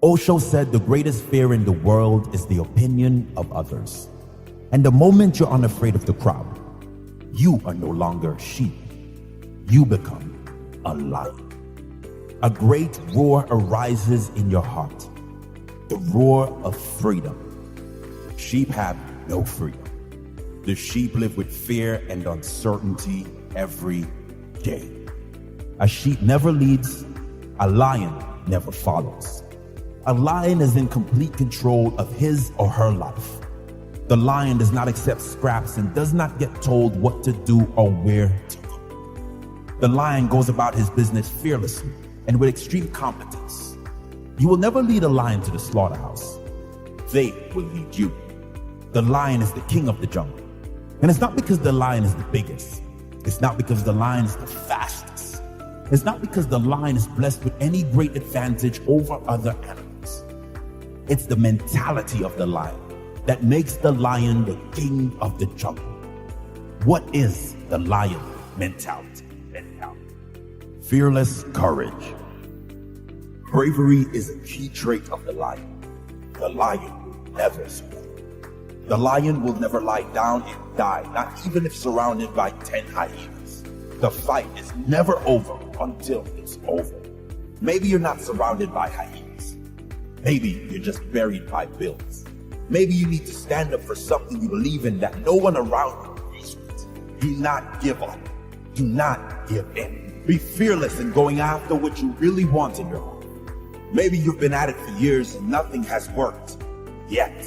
Osho said the greatest fear in the world is the opinion of others. And the moment you're unafraid of the crowd, you are no longer sheep. You become a lion. A great roar arises in your heart, the roar of freedom. Sheep have no freedom. The sheep live with fear and uncertainty every day. A sheep never leads, a lion never follows. A lion is in complete control of his or her life. The lion does not accept scraps and does not get told what to do or where to go. The lion goes about his business fearlessly and with extreme competence. You will never lead a lion to the slaughterhouse. They will lead you. The lion is the king of the jungle. And it's not because the lion is the biggest. It's not because the lion is the fastest. It's not because the lion is blessed with any great advantage over other animals. It's the mentality of the lion that makes the lion the king of the jungle. What is the lion mentality? Fearless courage. Bravery is a key trait of the lion. The lion will never surrender. The lion will never lie down and die, not even if surrounded by 10 hyenas. The fight is never over until it's over. Maybe you're not surrounded by hyenas. Maybe you're just buried by bills. Maybe you need to stand up for something you believe in that no one around you agrees with. Do not give up. Do not give in. Be fearless in going after what you really want in your life. Maybe you've been at it for years and nothing has worked yet.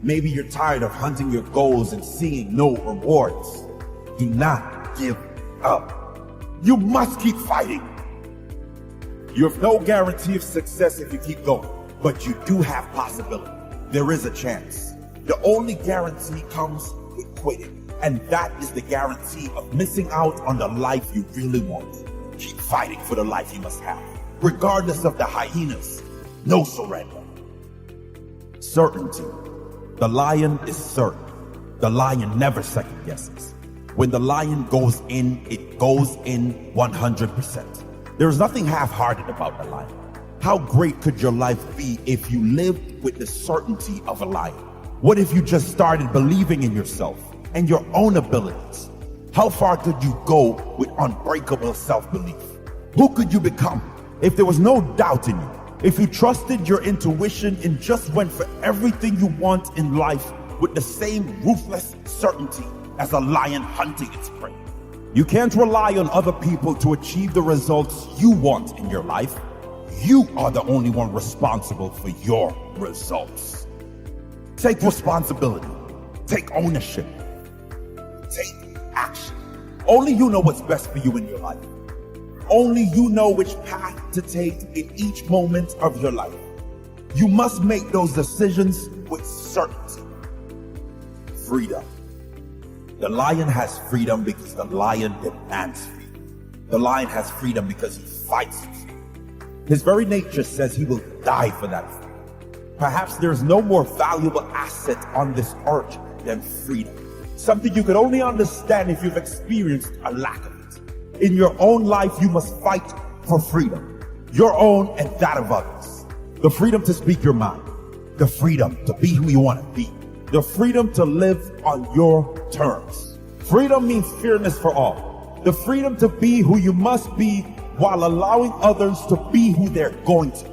Maybe you're tired of hunting your goals and seeing no rewards. Do not give up. You must keep fighting. You have no guarantee of success if you keep going, but you do have possibility. There is a chance. The only guarantee comes with quitting, and that is the guarantee of missing out on the life you really want. Keep fighting for the life you must have, regardless of the hyenas. No surrender. Certainty. The lion is certain. The lion never second guesses. When the lion goes in, it goes in 100%. There's nothing half-hearted about the lion. How great could your life be if you lived with the certainty of a lion? What if you just started believing in yourself and your own abilities? How far could you go with unbreakable self-belief? Who could you become if there was no doubt in you? If you trusted your intuition and just went for everything you want in life with the same ruthless certainty as a lion hunting its prey. You can't rely on other people to achieve the results you want in your life. You are the only one responsible for your results. Take responsibility. Take ownership. Take action. Only you know what's best for you in your life. Only you know which path to take in each moment of your life. You must make those decisions with certainty. Freedom. The lion has freedom because the lion demands freedom. The lion has freedom because he fights for freedom. His very nature says he will die for that freedom. Perhaps there's no more valuable asset on this earth than freedom. Something you could only understand if you've experienced a lack of it. In your own life, you must fight for freedom. Your own and that of others. The freedom to speak your mind. The freedom to be who you want to be. The freedom to live on your terms. Freedom means fairness for all. The freedom to be who you must be while allowing others to be who they're going to.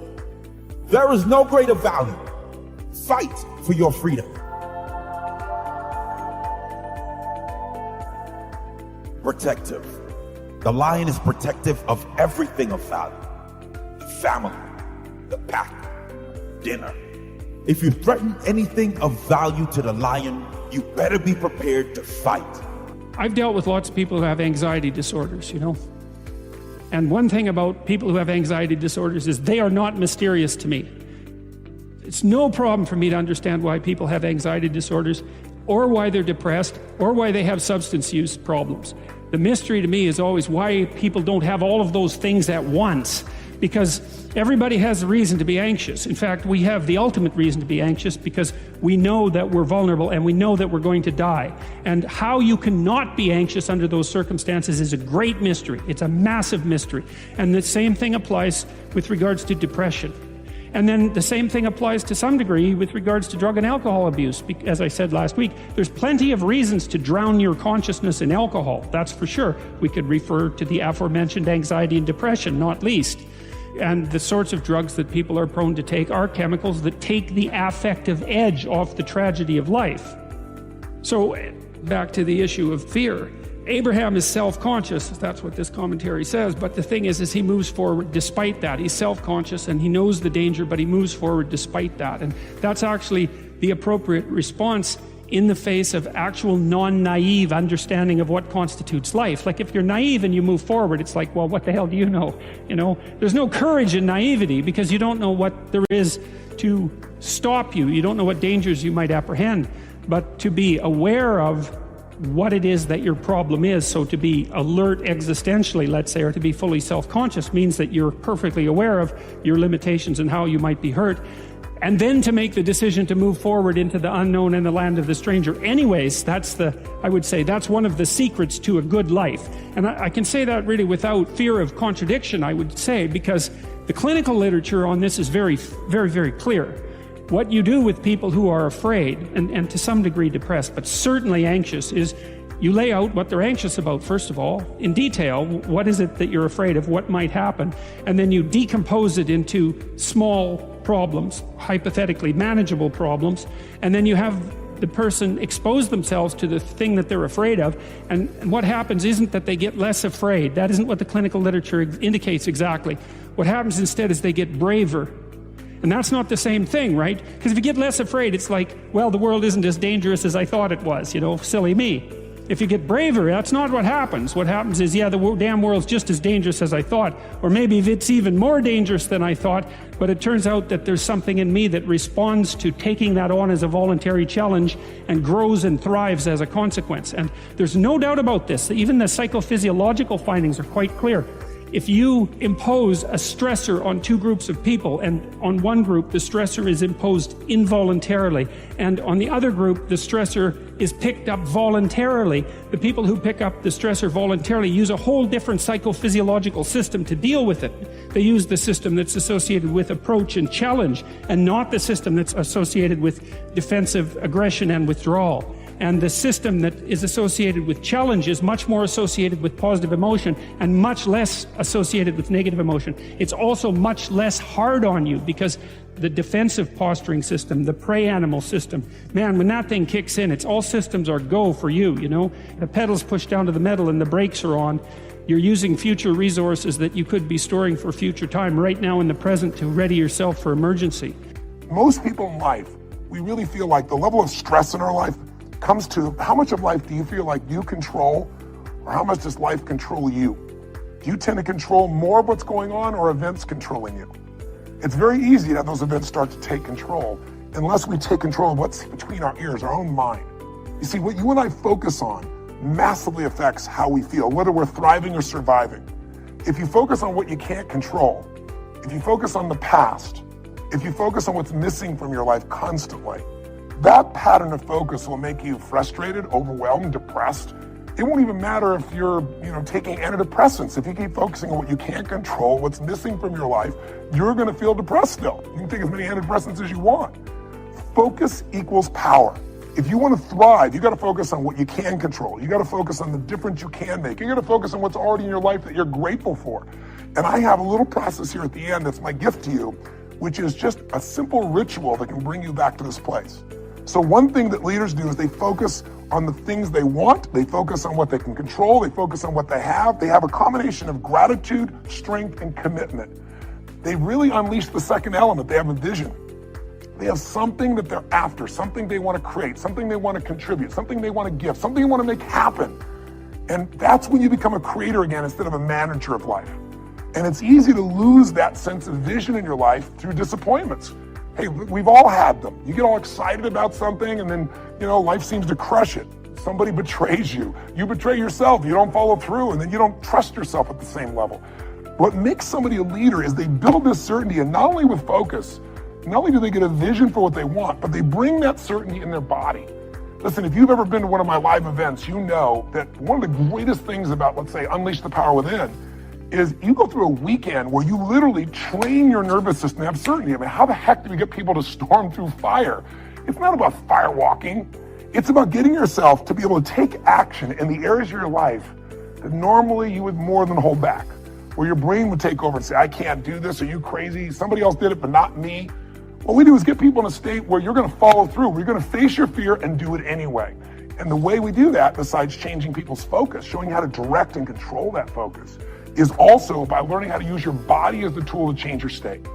There is no greater value. Fight for your freedom. Protective. The lion is protective of everything of value. The family, the pack, dinner. If you threaten anything of value to the lion, you better be prepared to fight. I've dealt with lots of people who have anxiety disorders, And one thing about people who have anxiety disorders is they are not mysterious to me. It's no problem for me to understand why people have anxiety disorders, or why they're depressed, or why they have substance use problems. The mystery to me is always why people don't have all of those things at once, because everybody has a reason to be anxious. In fact, we have the ultimate reason to be anxious because we know that we're vulnerable and we know that we're going to die. And how you cannot be anxious under those circumstances is a great mystery. It's a massive mystery. And the same thing applies with regards to depression. And then the same thing applies to some degree with regards to drug and alcohol abuse. As I said last week, there's plenty of reasons to drown your consciousness in alcohol, that's for sure. We could refer to the aforementioned anxiety and depression, not least. And the sorts of drugs that people are prone to take are chemicals that take the affective edge off the tragedy of life. So back to the issue of fear. Abraham is self-conscious, that's what this commentary says, but the thing is he moves forward despite that. He's self-conscious and he knows the danger, but he moves forward despite that. And that's actually the appropriate response in the face of actual non-naive understanding of what constitutes life. Like if you're naive and you move forward, it's like, well, what the hell do you know? You know, there's no courage in naivety because you don't know what there is to stop you. You don't know what dangers you might apprehend. But to be aware of what it is that your problem is, so to be alert existentially, let's say, or to be fully self-conscious means that you're perfectly aware of your limitations and how you might be hurt, and then to make the decision to move forward into the unknown and the land of the stranger. Anyways, I would say that's one of the secrets to a good life. And I can say that really without fear of contradiction, I would say, because the clinical literature on this is very, very, very clear. What you do with people who are afraid, and to some degree depressed, but certainly anxious, is you lay out what they're anxious about, first of all, in detail. What is it that you're afraid of? What might happen? And then you decompose it into small problems, hypothetically manageable problems, and then you have the person expose themselves to the thing that they're afraid of, and what happens isn't that they get less afraid. That isn't what the clinical literature indicates exactly. What happens instead is they get braver. And that's not the same thing, right? Because if you get less afraid, it's like, well, the world isn't as dangerous as I thought it was, you know, silly me. If you get braver, that's not what happens. What happens is, yeah, the damn world's just as dangerous as I thought, or maybe it's even more dangerous than I thought, but it turns out that there's something in me that responds to taking that on as a voluntary challenge and grows and thrives as a consequence. And there's no doubt about this. Even the psychophysiological findings are quite clear. If you impose a stressor on two groups of people, and on one group the stressor is imposed involuntarily, and on the other group the stressor is picked up voluntarily, the people who pick up the stressor voluntarily use a whole different psychophysiological system to deal with it. They use the system that's associated with approach and challenge, and not the system that's associated with defensive aggression and withdrawal. And the system that is associated with challenge is much more associated with positive emotion and much less associated with negative emotion. It's also much less hard on you because the defensive posturing system, the prey animal system, man, when that thing kicks in, it's all systems are go for you, you know. The pedal's pushed down to the metal and the brakes are on. You're using future resources that you could be storing for future time right now in the present to ready yourself for emergency. Most people in life, we really feel like the level of stress in our life comes to how much of life do you feel like you control, or how much does life control you? Do you tend to control more of what's going on, or events controlling you? It's very easy to have those events start to take control unless we take control of what's between our ears, our own mind. You see, what you and I focus on massively affects how we feel, whether we're thriving or surviving. If you focus on what you can't control, if you focus on the past, if you focus on what's missing from your life constantly, that pattern of focus will make you frustrated, overwhelmed, depressed. It won't even matter if you're, taking antidepressants. If you keep focusing on what you can't control, what's missing from your life, you're going to feel depressed still. You can take as many antidepressants as you want. Focus equals power. If you want to thrive, you got to focus on what you can control. You got to focus on the difference you can make. You got to focus on what's already in your life that you're grateful for. And I have a little process here at the end that's my gift to you, which is just a simple ritual that can bring you back to this place. So one thing that leaders do is they focus on the things they want, they focus on what they can control, they focus on what they have a combination of gratitude, strength, and commitment. They really unleash the second element. They have a vision. They have something that they're after, something they want to create, something they want to contribute, something they want to give, something they want to make happen. And that's when you become a creator again instead of a manager of life. And it's easy to lose that sense of vision in your life through disappointments. Hey, we've all had them. You get all excited about something and then, life seems to crush it. Somebody betrays you. You betray yourself. You don't follow through, and then you don't trust yourself at the same level. What makes somebody a leader is they build this certainty, and not only with focus, not only do they get a vision for what they want, but they bring that certainty in their body. Listen, if you've ever been to one of my live events, you know that one of the greatest things about, let's say, Unleash the Power Within is you go through a weekend where you literally train your nervous system to have certainty. I mean, how the heck do we get people to storm through fire? It's not about fire walking. It's about getting yourself to be able to take action in the areas of your life that normally you would more than hold back, where your brain would take over and say, I can't do this, are you crazy? Somebody else did it, but not me. What we do is get people in a state where you're gonna follow through, where you're gonna face your fear and do it anyway. And the way we do that, besides changing people's focus, showing you how to direct and control that focus, is also by learning how to use your body as the tool to change your state.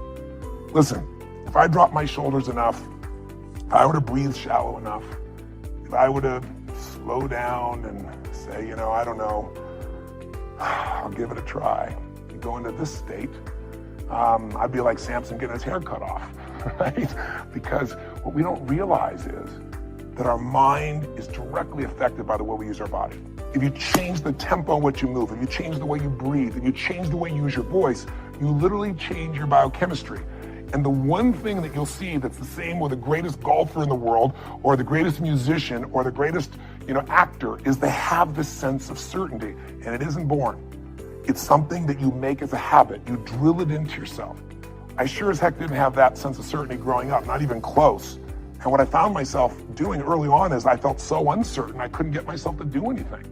Listen, if I drop my shoulders enough, if I were to breathe shallow enough, if I were to slow down and say, I don't know, I'll give it a try, and go into this state, I'd be like Samson getting his hair cut off, right? Because what we don't realize is that our mind is directly affected by the way we use our body. If you change the tempo in which you move, if you change the way you breathe, if you change the way you use your voice, you literally change your biochemistry. And the one thing that you'll see that's the same with the greatest golfer in the world, or the greatest musician, or the greatest, actor, is they have this sense of certainty, and it isn't born. It's something that you make as a habit. You drill it into yourself. I sure as heck didn't have that sense of certainty growing up, not even close. And what I found myself doing early on is I felt so uncertain, I couldn't get myself to do anything.